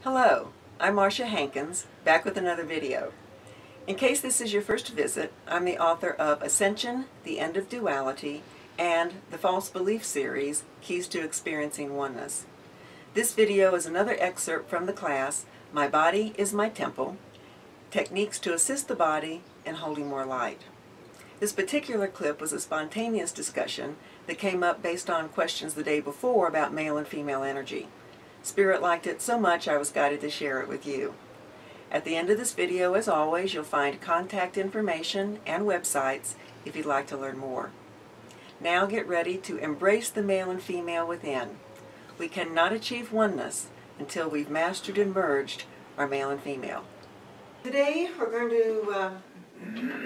Hello, I'm Marsha Hankins, back with another video. In case this is your first visit, I'm the author of Ascension, The End of Duality, and the False Belief series, Keys to Experiencing Oneness. This video is another excerpt from the class, My Body is My Temple, Techniques to Assist the Body in Holding More Light. This particular clip was a spontaneous discussion that came up based on questions the day before about male and female energy. Spirit liked it so much I was guided to share it with you. At the end of this video, as always, you'll find contact information and websites if you'd like to learn more. Now get ready to embrace the male and female within. We cannot achieve oneness until we've mastered and merged our male and female. Today we're going to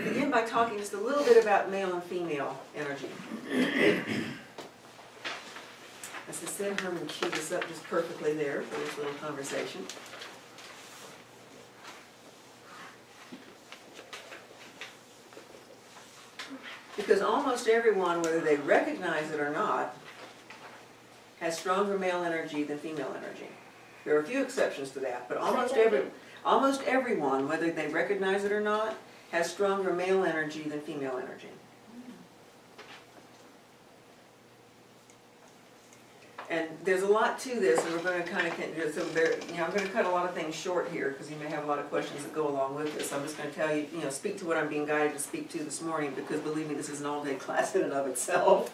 begin by talking just a little bit about male and female energy. As I said, Herman queued us up just perfectly there for this little conversation. Because almost everyone, whether they recognize it or not, has stronger male energy than female energy. There are a few exceptions to that, but almost everyone, whether they recognize it or not, has stronger male energy than female energy. And there's a lot to this, and we're going to kind of, I'm going to cut a lot of things short here because you may have a lot of questions that go along with this. I'm just going to tell you, speak to what I'm being guided to speak to this morning, because believe me, this is an all-day class in and of itself.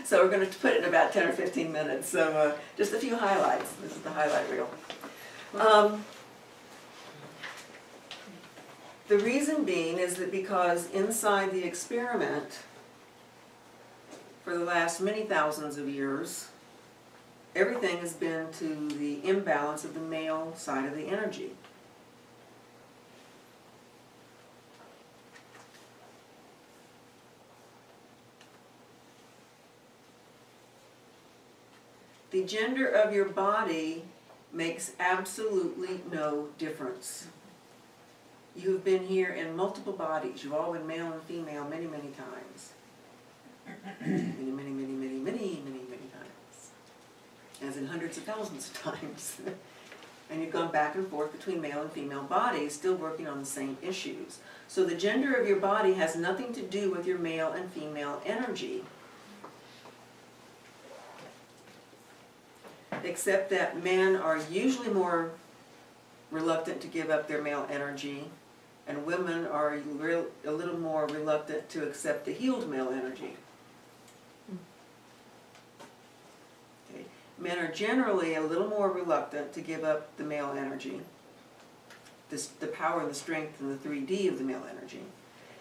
So we're going to put it in about 10 or 15 minutes. So just a few highlights. This is the highlight reel. The reason being is that because inside the experiment, for the last many thousands of years, everything has been to the imbalance of the male side of the energy. The gender of your body makes absolutely no difference. You have been here in multiple bodies. You've all been male and female many, many times. many times. As in hundreds of thousands of times. And you've gone back and forth between male and female bodies, still working on the same issues. So the gender of your body has nothing to do with your male and female energy. Except that men are usually more reluctant to give up their male energy, and women are a little more reluctant to accept the healed male energy. Okay. Men are generally a little more reluctant to give up the male energy, the power and the strength and the 3D of the male energy.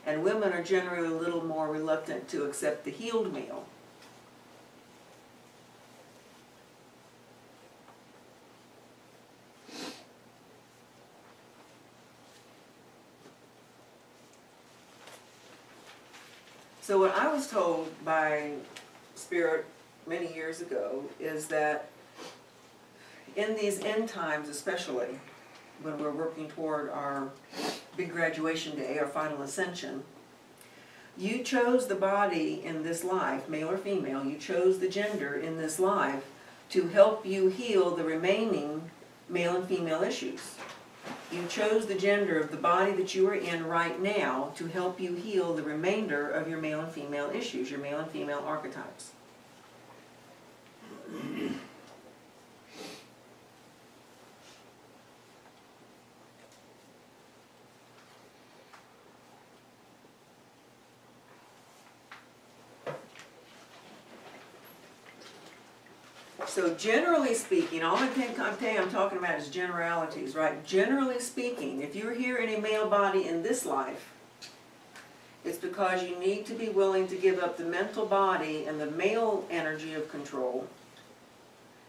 And women are generally a little more reluctant to accept the healed male. So what I was told by Spirit many years ago is that in these end times, especially when we're working toward our big graduation day, our final ascension, you chose the body in this life, male or female, you chose the gender in this life to help you heal the remaining male and female issues. You chose the gender of the body that you are in right now to help you heal the remainder of your male and female issues, your male and female archetypes. So generally speaking, all I'm talking about is generalities, right? Generally speaking, if you're here in a male body in this life, it's because you need to be willing to give up the mental body and the male energy of control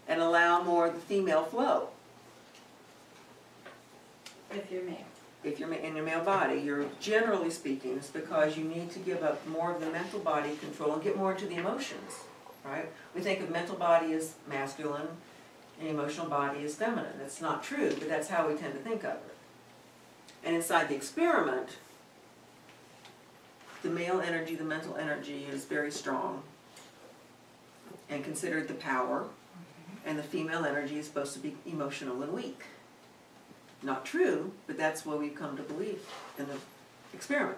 and allow more of the female flow. If you're male. If you're in your male body, you're generally speaking, it's because you need to give up more of the mental body control and get more into the emotions. Right? We think of mental body as masculine and emotional body as feminine. That's not true, but that's how we tend to think of it. And inside the experiment, the male energy, the mental energy is very strong and considered the power. and the female energy is supposed to be emotional and weak. Not true, but that's what we've come to believe in the experiment.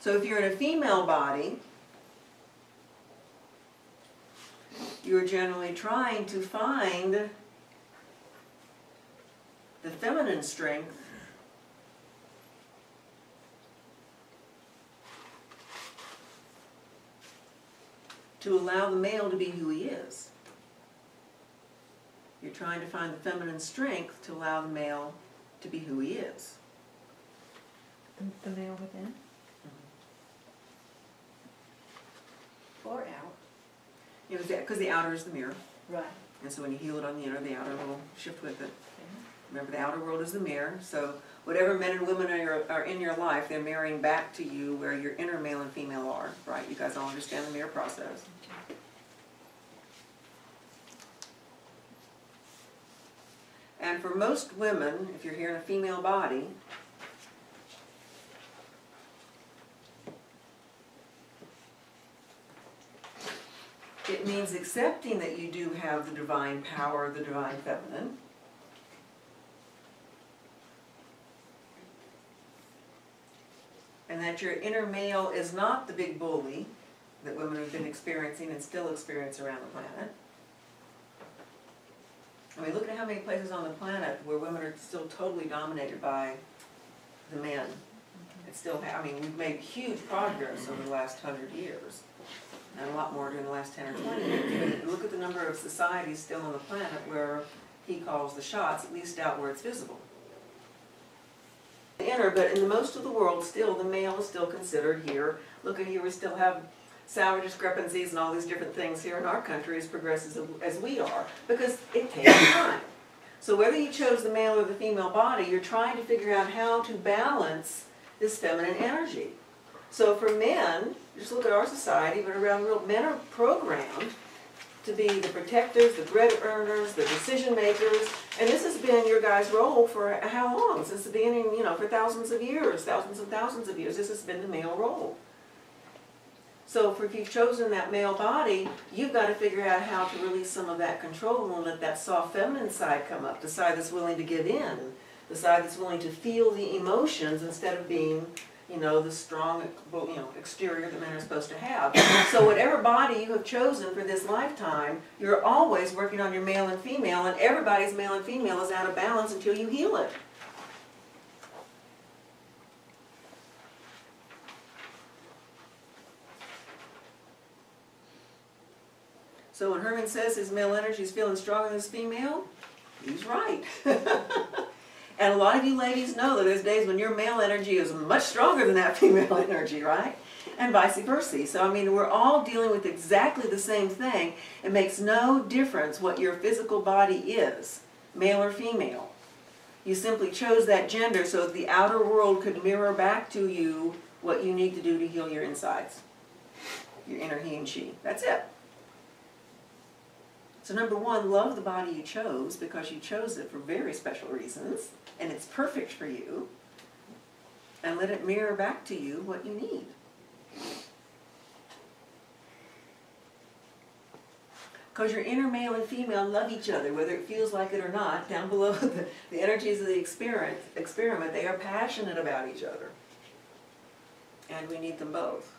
So if you're in a female body, you're generally trying to find the feminine strength to allow the male to be who he is. You're trying to find the feminine strength to allow the male to be who he is. The male within? Or out. You know, because the outer is the mirror. Right. And so when you heal it on the inner, the outer will shift with it. Remember, the outer world is the mirror. So whatever men and women are in your life, they're mirroring back to you where your inner male and female are. Right? You guys all understand the mirror process. And for most women, if you're here in a female body, it means accepting that you do have the divine power, the divine feminine. And that your inner male is not the big bully that women have been experiencing and still experience around the planet. I mean, look at how many places on the planet where women are still totally dominated by the men. It's still, I mean, we've made huge progress over the last 100 years. And a lot more during the last 10 or 20 years. But look at the number of societies still on the planet where he calls the shots, at least out where it's visible. The inner, but in the most of the world, still, the male is still considered here. Look at here, we still have salary discrepancies and all these different things here in our country as progressive as we are, because it takes time. So whether you chose the male or the female body, you're trying to figure out how to balance this feminine energy. So for men, just look at our society, but around the world, men are programmed to be the protectors, the bread earners, the decision makers, and this has been your guys' role for how long? Since the beginning, you know, for thousands of years, thousands and thousands of years, this has been the male role. So if you've chosen that male body, you've got to figure out how to release some of that control and let that soft feminine side come up, the side that's willing to give in, the side that's willing to feel the emotions instead of being, you know, the strong, you know, exterior that men are supposed to have. So whatever body you have chosen for this lifetime, you're always working on your male and female, and everybody's male and female is out of balance until you heal it. So when Herman says his male energy is feeling stronger than his female, he's right. And a lot of you ladies know that there's days when your male energy is much stronger than that female energy, right? And vice versa. So I mean, we're all dealing with exactly the same thing. It makes no difference what your physical body is, male or female. You simply chose that gender so that the outer world could mirror back to you what you need to do to heal your insides, your inner he and she. That's it. So number one, love the body you chose because you chose it for very special reasons and it's perfect for you, and let it mirror back to you what you need. Because your inner male and female love each other, whether it feels like it or not. Down below the energies of the experiment, they are passionate about each other. And we need them both.